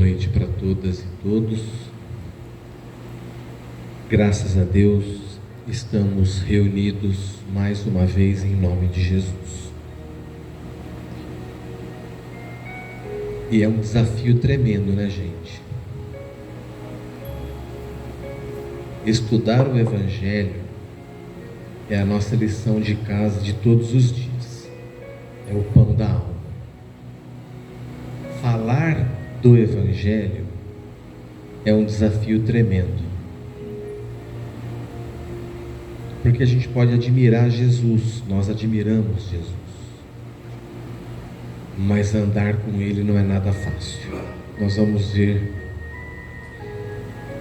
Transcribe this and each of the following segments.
noite para todas e todos. Graças a Deus, estamos reunidos mais uma vez em nome de Jesus. E é um desafio tremendo, né, gente? Estudar o Evangelho é a nossa lição de casa de todos os dias. É o pão da alma. Falar do Evangelho é um desafio tremendo, porque a gente pode admirar Jesus, nós admiramos Jesus, mas andar com Ele não é nada fácil. Nós vamos ver,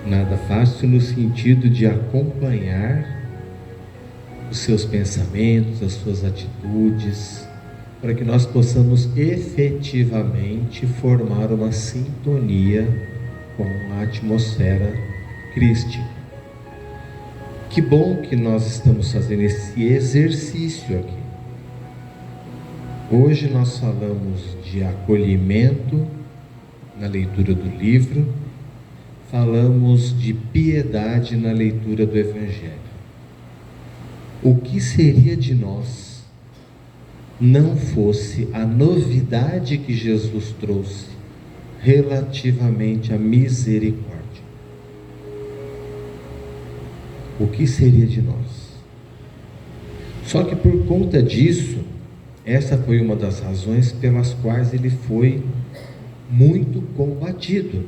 nada fácil no sentido de acompanhar os seus pensamentos, as suas atitudes, para que nós possamos efetivamente formar uma sintonia com a atmosfera crística. Que bom que nós estamos fazendo esse exercício aqui. Hoje nós falamos de acolhimento na leitura do livro, falamos de piedade na leitura do Evangelho. O que seria de nós não fosse a novidade que Jesus trouxe relativamente à misericórdia? O que seria de nós? Só que por conta disso, essa foi uma das razões pelas quais ele foi muito combatido.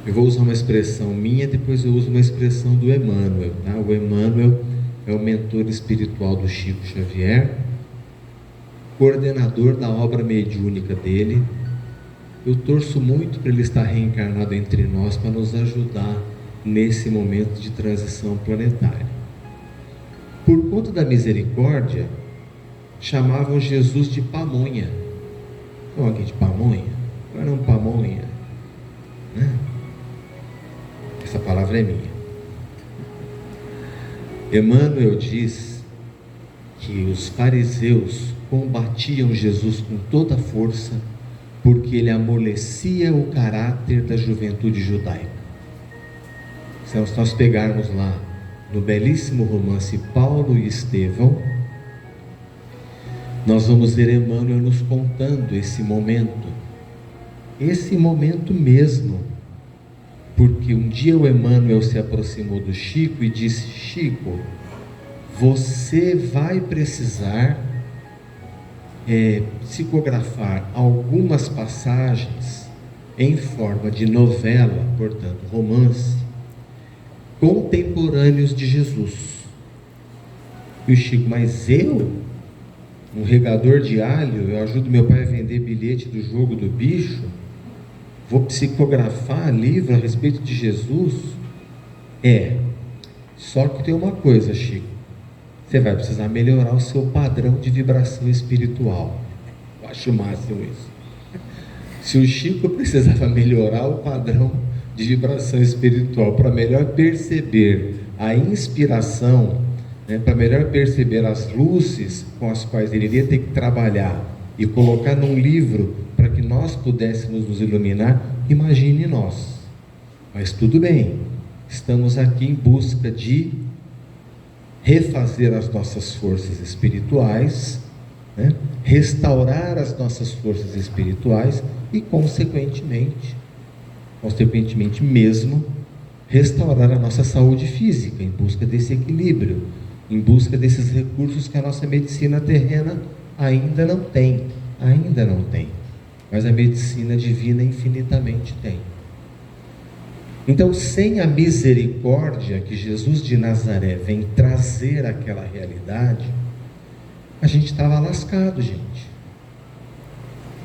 Eu vou usar uma expressão minha, depois eu uso uma expressão do Emmanuel, tá? O Emmanuel é o mentor espiritual do Chico Xavier, coordenador da obra mediúnica dele. Eu torço muito para ele estar reencarnado entre nós, para nos ajudar nesse momento de transição planetária. Por conta da misericórdia, chamavam Jesus de pamonha. Não, alguém de pamonha? Não era um pamonha, né? Essa palavra é minha. Emmanuel diz que os fariseus combatiam Jesus com toda a força porque ele amolecia o caráter da juventude judaica. Se nós pegarmos lá no belíssimo romance Paulo e Estevão, nós vamos ver Emmanuel nos contando esse momento mesmo, porque um dia o Emmanuel se aproximou do Chico e disse: Chico, você vai precisar psicografar algumas passagens em forma de novela, portanto romance, contemporâneos de Jesus. E o Chico: mas eu, um regador de alho, eu ajudo meu pai a vender bilhete do jogo do bicho, vou psicografar livro a respeito de Jesus? Só que tem uma coisa, Chico, você vai precisar melhorar o seu padrão de vibração espiritual. Eu acho o máximo isso. Se o Chico precisava melhorar o padrão de vibração espiritual para melhor perceber a inspiração, né, para melhor perceber as luzes com as quais ele iria ter que trabalhar e colocar num livro para que nós pudéssemos nos iluminar, imagine nós. Mas tudo bem, estamos aqui em busca de refazer as nossas forças espirituais, né, restaurar as nossas forças espirituais e consequentemente mesmo, restaurar a nossa saúde física, em busca desse equilíbrio, em busca desses recursos que a nossa medicina terrena ainda não tem, mas a medicina divina infinitamente tem. Então, sem a misericórdia que Jesus de Nazaré vem trazer àquela realidade, a gente estava lascado, gente.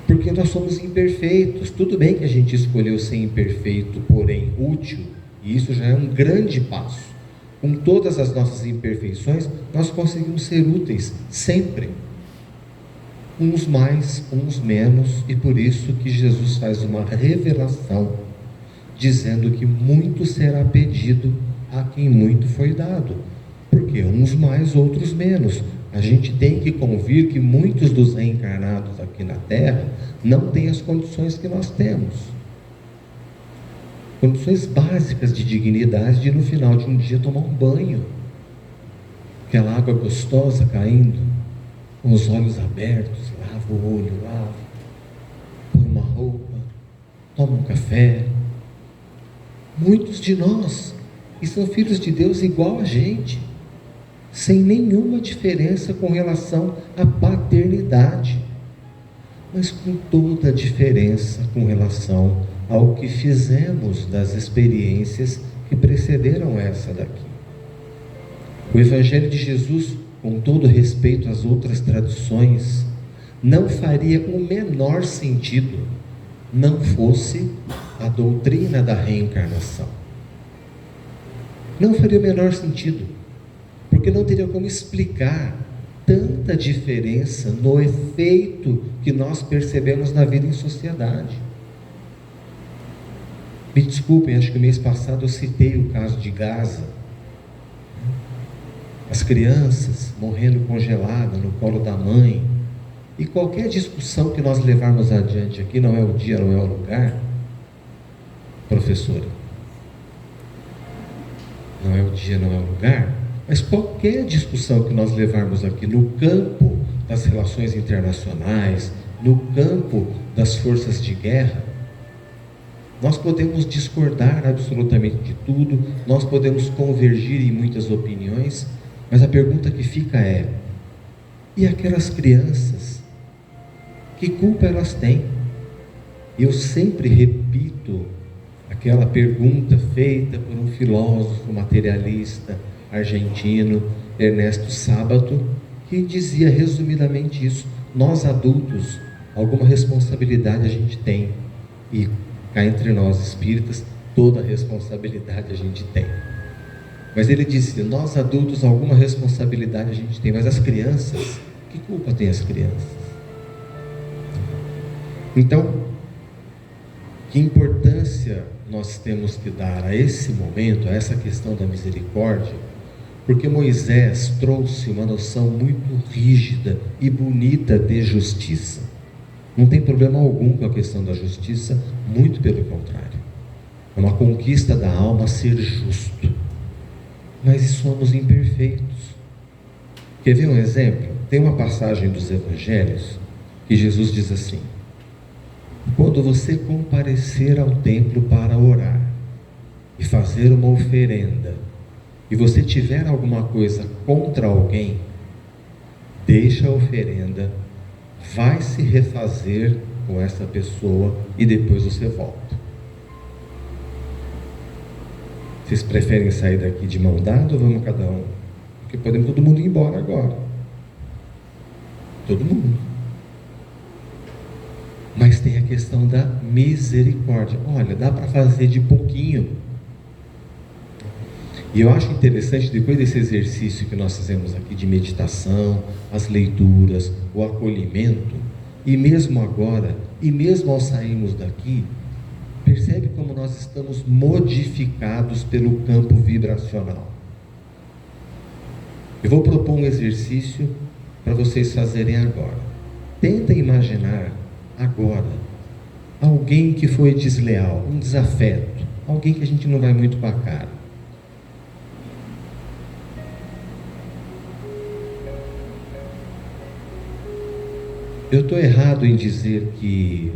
Porque nós somos imperfeitos. Tudo bem que a gente escolheu ser imperfeito, porém útil, e isso já é um grande passo. Com todas as nossas imperfeições, nós conseguimos ser úteis, sempre. Uns mais, uns menos, e por isso que Jesus faz uma revelação, dizendo que muito será pedido a quem muito foi dado. Porque uns mais, outros menos. A gente tem que convir que muitos dos reencarnados aqui na Terra não têm as condições que nós temos. Condições básicas de dignidade de no final de um dia tomar um banho. Aquela água gostosa caindo, com os olhos abertos, lava o olho, põe uma roupa, toma um café. Muitos de nós, que são filhos de Deus igual a gente, sem nenhuma diferença com relação à paternidade, mas com toda a diferença com relação ao que fizemos das experiências que precederam essa daqui. O Evangelho de Jesus, com todo respeito às outras tradições, não faria o menor sentido não fosse a doutrina da reencarnação. Não faria o menor sentido, porque não teria como explicar tanta diferença no efeito que nós percebemos na vida em sociedade. Me desculpem, acho que o mês passado eu citei o caso de Gaza. As crianças morrendo congeladas no colo da mãe. E qualquer discussão que nós levarmos adiante aqui, não é o dia, não é o lugar, professora. Não é o dia, não é o lugar, mas qualquer discussão que nós levarmos aqui no campo das relações internacionais, no campo das forças de guerra, nós podemos discordar absolutamente de tudo, nós podemos convergir em muitas opiniões, mas a pergunta que fica é: e aquelas crianças? Que culpa elas têm? Eu sempre repito aquela pergunta feita por um filósofo materialista argentino, Ernesto Sábato, que dizia resumidamente isso: nós adultos, alguma responsabilidade a gente tem, e cá entre nós espíritas, toda responsabilidade a gente tem. Mas ele disse: nós adultos, alguma responsabilidade a gente tem, mas as crianças, que culpa tem as crianças? Então, que importância nós temos que dar a esse momento, a essa questão da misericórdia, porque Moisés trouxe uma noção muito rígida e bonita de justiça. Não tem problema algum com a questão da justiça, muito pelo contrário. É uma conquista da alma ser justo. Mas somos imperfeitos. Quer ver um exemplo? Tem uma passagem dos Evangelhos que Jesus diz assim: quando você comparecer ao templo para orar e fazer uma oferenda, e você tiver alguma coisa contra alguém, deixa a oferenda, vai se refazer com essa pessoa e depois você volta. Vocês preferem sair daqui de mão dada ou vamos cada um? Porque podemos todo mundo ir embora agora. Todo mundo. Mas tem a questão da misericórdia. Olha, dá para fazer de pouquinho. E eu acho interessante, depois desse exercício que nós fizemos aqui de meditação, as leituras, o acolhimento, e mesmo agora, e mesmo ao sairmos daqui, percebe como nós estamos modificados pelo campo vibracional. Eu vou propor um exercício para vocês fazerem agora. Tentem imaginar agora alguém que foi desleal, um desafeto, alguém que a gente não vai muito com a cara. Eu estou errado em dizer que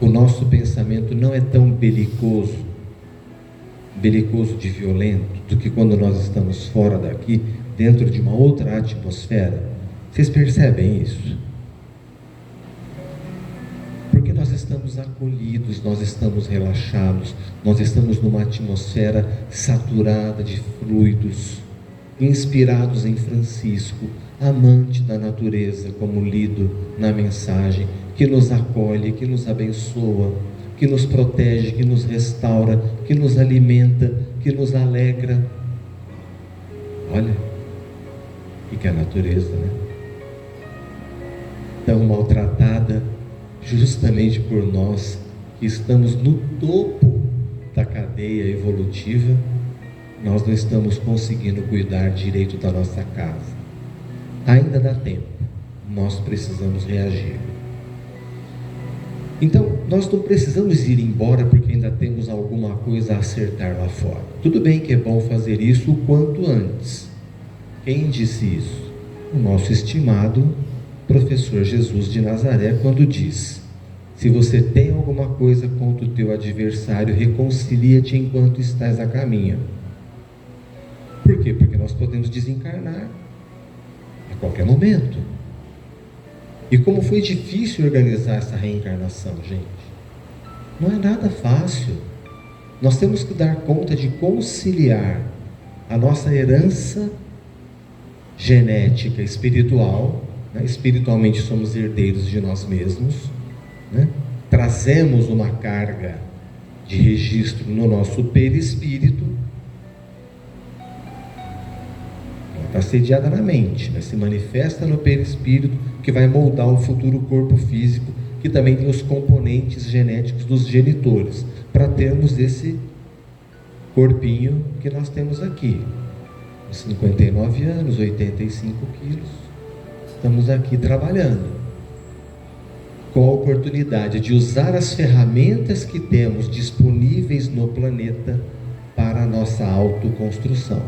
o nosso pensamento não é tão belicoso de violento, do que quando nós estamos fora daqui, dentro de uma outra atmosfera? Vocês percebem isso? Porque nós estamos acolhidos, nós estamos relaxados, nós estamos numa atmosfera saturada de fluidos, inspirados em Francisco, amante da natureza, como lido na mensagem, que nos acolhe, que nos abençoa, que nos protege, que nos restaura, que nos alimenta, que nos alegra. Olha, o que é a natureza, né? Tão maltratada, justamente por nós, que estamos no topo da cadeia evolutiva, nós não estamos conseguindo cuidar direito da nossa casa. ainda dá tempo, nós precisamos reagir. Então, nós não precisamos ir embora porque ainda temos alguma coisa a acertar lá fora. Tudo bem que é bom fazer isso o quanto antes. Quem disse isso? O nosso estimado professor Jesus de Nazaré, quando diz: se você tem alguma coisa contra o teu adversário, reconcilia-te enquanto estás a caminho. Por quê? Porque nós podemos desencarnar a qualquer momento. E como foi difícil organizar essa reencarnação, gente. Não é nada fácil. Nós temos que dar conta de conciliar a nossa herança genética espiritual, né? Espiritualmente somos herdeiros de nós mesmos, né? Trazemos uma carga de registro no nosso perispírito. Ela está sediada na mente, mas se manifesta no perispírito, que vai moldar o futuro corpo físico, que também tem os componentes genéticos dos genitores, para termos esse corpinho que nós temos aqui. 59 anos, 85 quilos, estamos aqui trabalhando, com a oportunidade de usar as ferramentas que temos disponíveis no planeta para a nossa autoconstrução.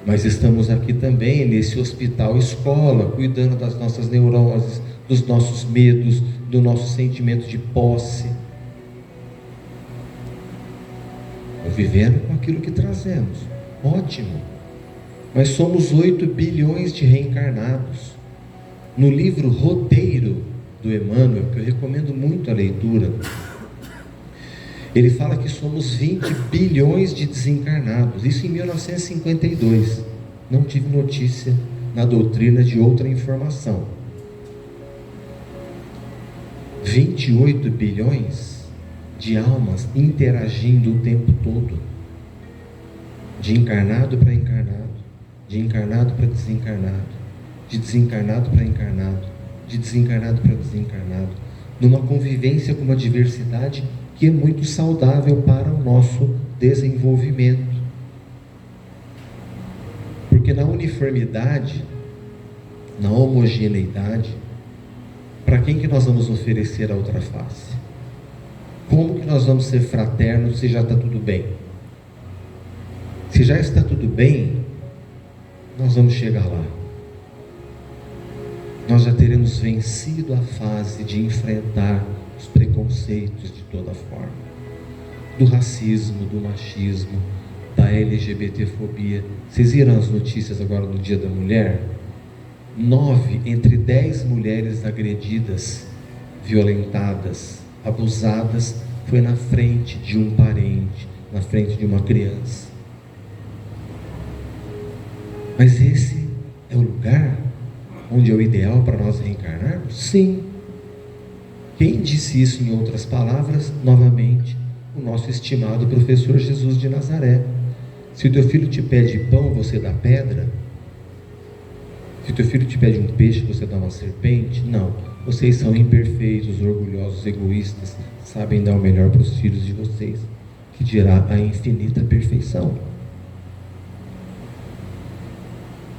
Mas estamos aqui também nesse hospital escola, cuidando das nossas neuroses, dos nossos medos, do nosso sentimento de posse, vivendo com aquilo que trazemos. Ótimo. Mas somos 8 bilhões de reencarnados. No livro Roteiro do Emmanuel, que eu recomendo muito a leitura, ele fala que somos 20 bilhões de desencarnados. Isso em 1952. Não tive notícia na doutrina de outra informação. 28 bilhões de almas interagindo o tempo todo, de encarnado para encarnado, de encarnado para desencarnado, de desencarnado para encarnado, de desencarnado para desencarnado, numa convivência com uma diversidade que é muito saudável para o nosso desenvolvimento. Porque na uniformidade, na homogeneidade, para quem que nós vamos oferecer a outra face? Como que nós vamos ser fraternos se já está tudo bem? Se já está tudo bem, nós vamos chegar lá. Nós já teremos vencido a fase de enfrentar os preconceitos de toda forma, do racismo, do machismo, da LGBTfobia. Vocês viram as notícias agora no Dia da Mulher? 9 entre 10 mulheres agredidas, violentadas, abusadas, foi na frente de um parente, na frente de uma criança. Mas esse é o lugar onde é o ideal para nós reencarnarmos? Sim. Quem disse isso em outras palavras? Novamente, o nosso estimado professor Jesus de Nazaré. Se o teu filho te pede pão, você dá pedra? Se o teu filho te pede um peixe, você dá uma serpente? Não. Vocês são imperfeitos, orgulhosos, egoístas, sabem dar o melhor para os filhos de vocês, que dirá a infinita perfeição.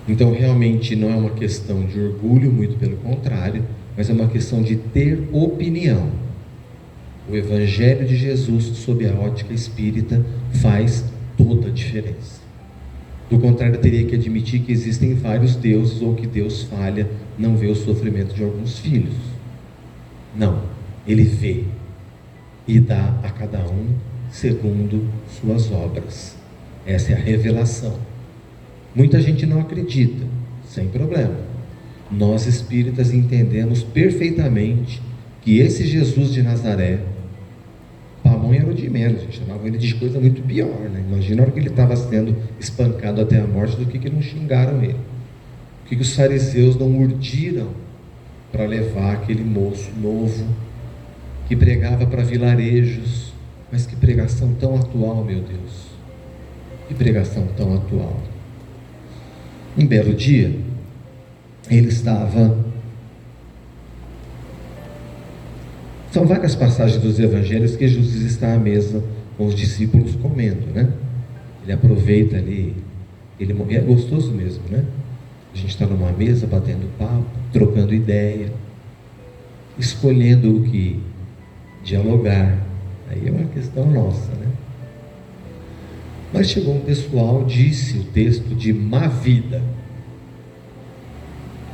Então, realmente não é uma questão de orgulho, muito pelo contrário, mas é uma questão de ter opinião. O Evangelho de Jesus, sob a ótica espírita, faz toda a diferença. Do contrário, teria que admitir que existem vários deuses, ou que Deus falha, não vê o sofrimento de alguns filhos. Não, Ele vê e dá a cada um segundo suas obras. Essa é a revelação. Muita gente não acredita, sem problema. Nós espíritas entendemos perfeitamente que esse Jesus de Nazaré, pamonha era o de menos, a gente chamava ele de coisa muito pior, né? Imagina a hora que ele estava sendo espancado até a morte, do que não xingaram ele, o que os fariseus não urdiram para levar aquele moço novo, que pregava para vilarejos. Mas que pregação tão atual, meu Deus, que pregação tão atual. Um belo dia, ele estava... São várias passagens dos evangelhos que Jesus está à mesa com os discípulos comendo, né? Ele aproveita ali, é gostoso mesmo, né? A gente está numa mesa batendo papo, trocando ideia, escolhendo o que dialogar. Aí é uma questão nossa, né? Mas chegou um pessoal, disse o texto, de má vida.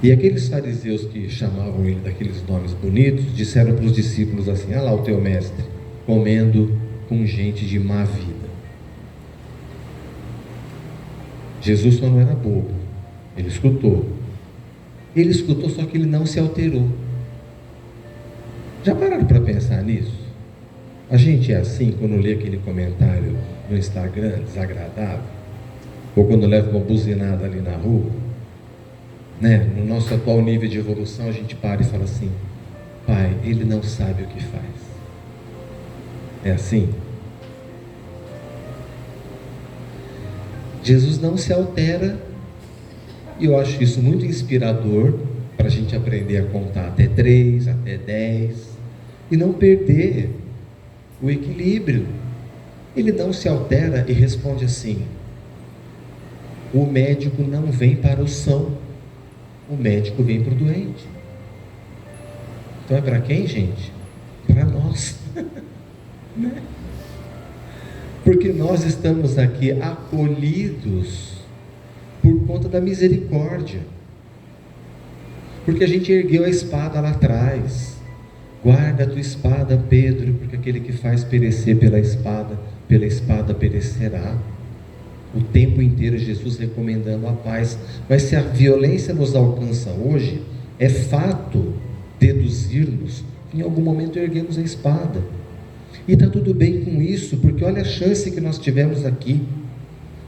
E aqueles fariseus que chamavam ele daqueles nomes bonitos, disseram para os discípulos assim: ah lá o teu mestre, comendo com gente de má vida. Jesus só não era bobo, ele escutou. Ele escutou, só que ele não se alterou. Já pararam para pensar nisso? A gente é assim quando lê aquele comentário no Instagram desagradável, ou quando leva uma buzinada ali na rua, né? No nosso atual nível de evolução, a gente para e fala assim: pai, ele não sabe o que faz. É assim? Jesus não se altera, e eu acho isso muito inspirador para a gente aprender a contar até 3, até 10 e não perder o equilíbrio. Ele não se altera e responde assim: o médico não vem para o são, o médico vem para o doente. Então é para quem, gente? Para nós. Né? Porque nós estamos aqui acolhidos por conta da misericórdia, porque a gente ergueu a espada lá atrás. Guarda a tua espada, Pedro, porque aquele que faz perecer pela espada perecerá. O tempo inteiro Jesus recomendando a paz. Mas se a violência nos alcança hoje, é fato deduzirmos que em algum momento erguemos a espada. E está tudo bem com isso, porque olha a chance que nós tivemos aqui.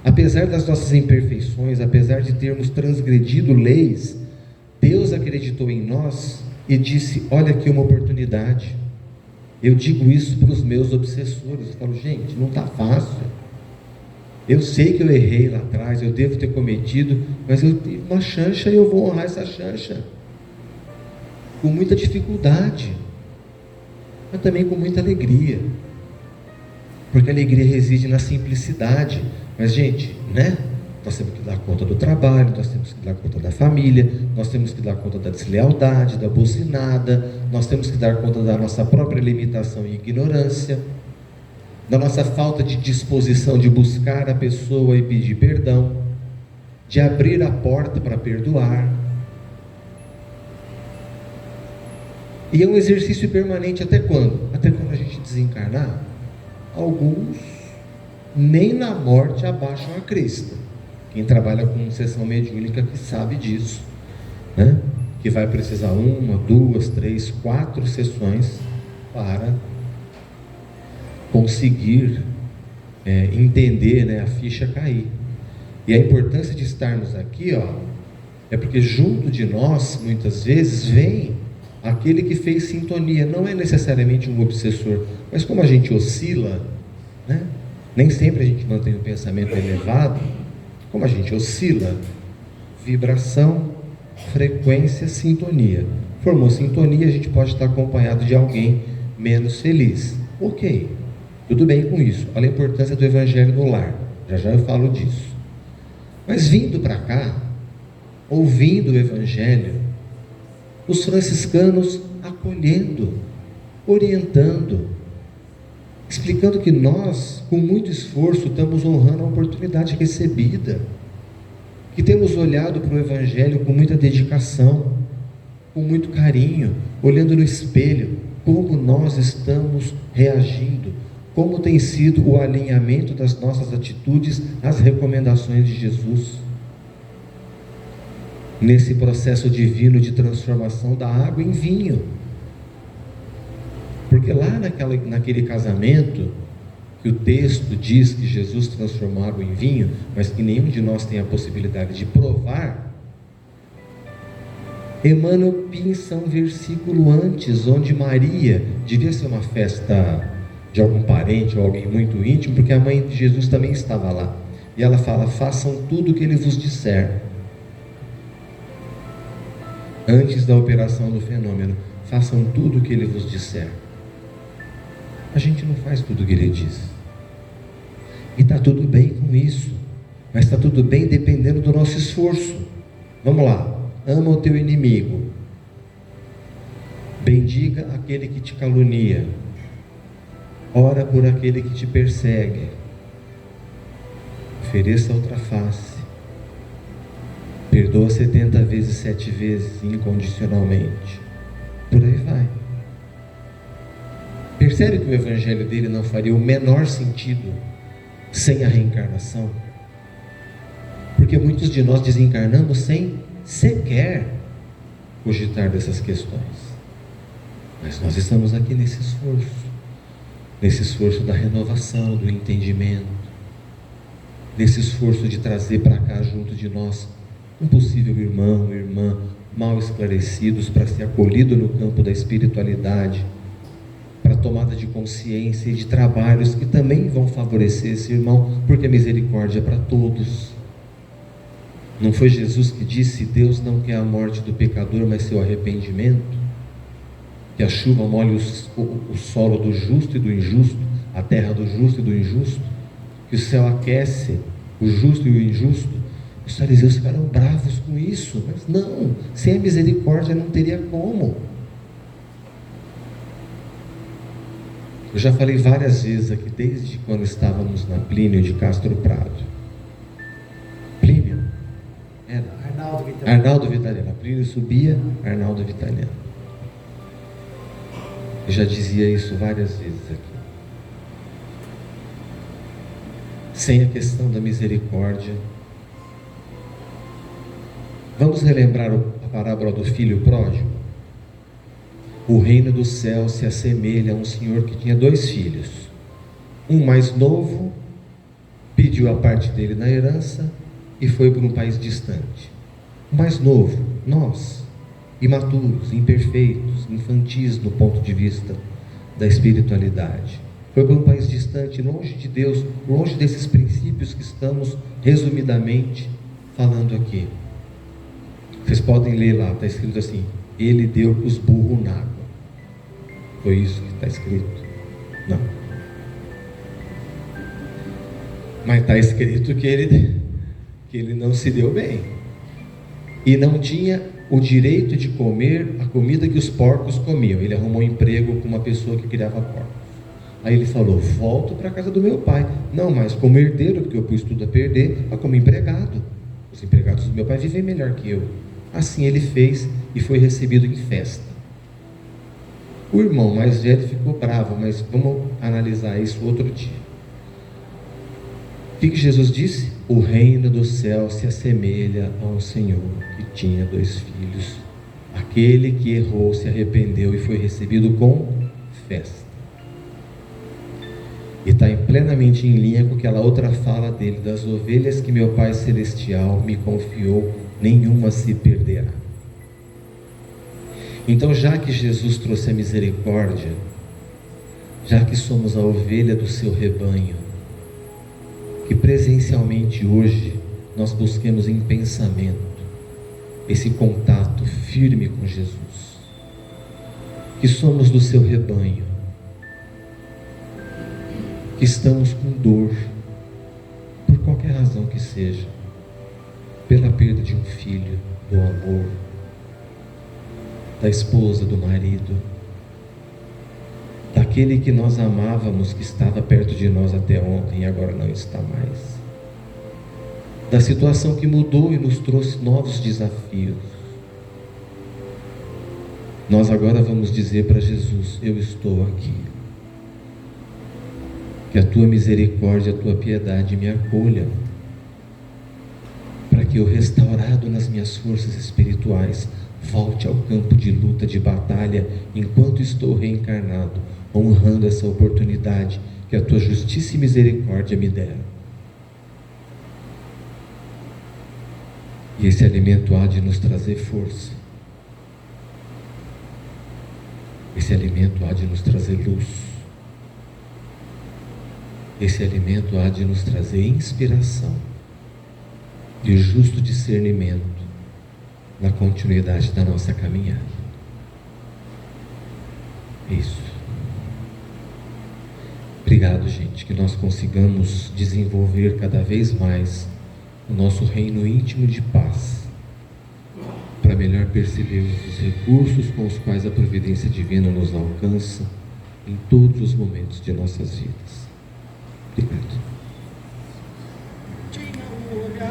Apesar das nossas imperfeições, apesar de termos transgredido leis, Deus acreditou em nós e disse: olha aqui uma oportunidade. Eu digo isso para os meus obsessores. Eu falo: gente, não está fácil. Eu sei que eu errei lá atrás, eu devo ter cometido, mas eu tive uma chancha e eu vou honrar essa chancha. Com muita dificuldade, mas também com muita alegria. Porque a alegria reside na simplicidade. Mas, gente, né? Nós temos que dar conta do trabalho, nós temos que dar conta da família, nós temos que dar conta da deslealdade, da buzinada, nós temos que dar conta da nossa própria limitação e ignorância, da nossa falta de disposição de buscar a pessoa e pedir perdão, de abrir a porta para perdoar. E é um exercício permanente até quando? Até quando a gente desencarnar. Alguns nem na morte abaixam a crista. Quem trabalha com sessão mediúnica que sabe disso, né? Que vai precisar 1, 2, 3, 4 sessões para conseguir entender, né, a ficha cair. E a importância de estarmos aqui, é porque junto de nós, muitas vezes, vem aquele que fez sintonia. Não é necessariamente um obsessor, mas como a gente oscila, né? Nem sempre a gente mantém um pensamento elevado. Como a gente oscila, vibração, frequência, sintonia. Formou sintonia, a gente pode estar acompanhado de alguém menos feliz. Ok, tudo bem com isso. Olha a importância do Evangelho no lar. Já já eu falo disso. Mas vindo para cá, ouvindo o Evangelho, os franciscanos acolhendo, orientando, explicando que nós, com muito esforço, estamos honrando a oportunidade recebida, que temos olhado para o Evangelho com muita dedicação, com muito carinho, olhando no espelho, como nós estamos reagindo, como tem sido o alinhamento das nossas atitudes às recomendações de Jesus, nesse processo divino de transformação da água em vinho. Porque lá naquele casamento, que o texto diz que Jesus transformou água em vinho, mas que nenhum de nós tem a possibilidade de provar, Emmanuel pinça um versículo antes, onde Maria, devia ser uma festa de algum parente ou alguém muito íntimo, porque a mãe de Jesus também estava lá, e ela fala: façam tudo o que ele vos disser. Antes da operação do fenômeno, façam tudo o que ele vos disser. A gente não faz tudo o que ele diz, e está tudo bem com isso, mas está tudo bem dependendo do nosso esforço. Vamos lá. Ama o teu inimigo. Bendiga aquele que te calunia. Ora por aquele que te persegue. Ofereça outra face. Perdoa 70 vezes, 7 vezes, incondicionalmente. Por aí vai. Percebe que o evangelho dele não faria o menor sentido sem a reencarnação? Porque muitos de nós desencarnamos sem sequer cogitar dessas questões. Mas nós estamos aqui nesse esforço da renovação, do entendimento, nesse esforço de trazer para cá junto de nós um possível irmão, irmã, mal esclarecidos, para ser acolhido no campo da espiritualidade, para a tomada de consciência e de trabalhos que também vão favorecer esse irmão, porque a misericórdia é para todos. Não foi Jesus que disse: Deus não quer a morte do pecador, mas seu arrependimento? Que a chuva molhe o solo do justo e do injusto, a terra do justo e do injusto, que o céu aquece o justo e o injusto. Os fariseus ficaram bravos com isso, mas não, sem a misericórdia não teria como. Eu já falei várias vezes aqui, desde quando estávamos na Plínio de Castro Prado. Plínio? Era? Arnaldo Vitaliano. A Plínio subia, Arnaldo Vitaliano. Eu já dizia isso várias vezes aqui. Sem a questão da misericórdia. Vamos relembrar a parábola do filho pródigo? O reino do céu se assemelha a um senhor que tinha 2 filhos. Um mais novo pediu a parte dele na herança e foi para um país distante. O mais novo, nós, imaturos, imperfeitos, infantis no ponto de vista da espiritualidade, foi para um país distante, longe de Deus, longe desses princípios que estamos resumidamente falando aqui. Vocês podem ler lá, está escrito assim: ele deu os burros na água. Foi isso que está escrito? Não. Mas está escrito que ele não se deu bem. E não tinha o direito de comer a comida que os porcos comiam. Ele arrumou um emprego com uma pessoa que criava porcos. Aí ele falou: volto para a casa do meu pai. Não, mas como herdeiro, porque eu pus tudo a perder, mas como empregado. Os empregados do meu pai vivem melhor que eu. Assim ele fez e foi recebido em festa. O irmão mais velho ficou bravo, mas vamos analisar isso outro dia. O que Jesus disse? O reino do céu se assemelha a um senhor que tinha 2 filhos. Aquele que errou se arrependeu e foi recebido com festa. E está plenamente em linha com aquela outra fala dele: das ovelhas que meu Pai Celestial me confiou, nenhuma se perderá. Então, já que Jesus trouxe a misericórdia, já que somos a ovelha do seu rebanho, que presencialmente hoje nós busquemos em pensamento esse contato firme com Jesus, que somos do seu rebanho, que estamos com dor, por qualquer razão que seja, pela perda de um filho, do amor, da esposa, do marido, daquele que nós amávamos, que estava perto de nós até ontem e agora não está mais, da situação que mudou e nos trouxe novos desafios. Nós agora vamos dizer para Jesus: eu estou aqui, que a tua misericórdia, a tua piedade me acolha, para que eu, restaurado nas minhas forças espirituais, volte ao campo de luta, de batalha, enquanto estou reencarnado, honrando essa oportunidade que a tua justiça e misericórdia me deram. E esse alimento há de nos trazer força. Esse alimento há de nos trazer luz. Esse alimento há de nos trazer inspiração e o justo discernimento na continuidade da nossa caminhada. Isso. Obrigado, gente, que nós consigamos desenvolver cada vez mais o nosso reino íntimo de paz, melhor percebermos os recursos com os quais a providência divina nos alcança em todos os momentos de nossas vidas. Obrigado.